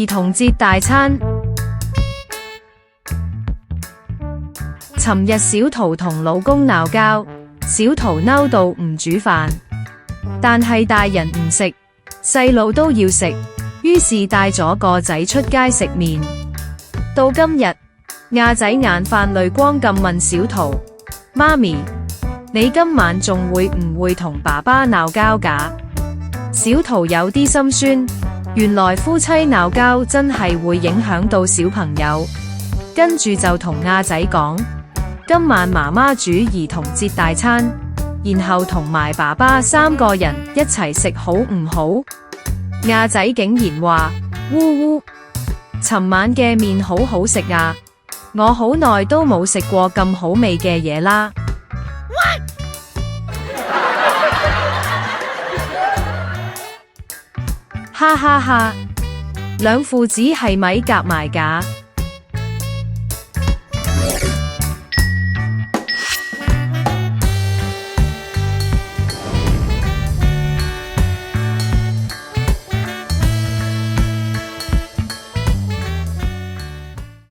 兒童節大餐。尋日小桃同老公鬧交，小桃嬲到唔煮飯，但係大人唔食，細路都要食，於是帶咗個仔出街食麵。到今日，亞仔眼泛淚光咁問小桃：媽咪，你今晚仲會唔會同爸爸鬧交㗎？小桃有啲心酸，原來夫妻鬧交真係會影響到小朋友，跟住就同亞仔講：今晚媽媽煮兒童節大餐，然後同埋爸爸3個人一齊食好唔好？亞仔竟然話：嗚嗚，尋晚嘅麵好好食啊！我好耐都冇食過咁好味嘅嘢啦！哈哈哈，兩父子係咪夾埋㗎？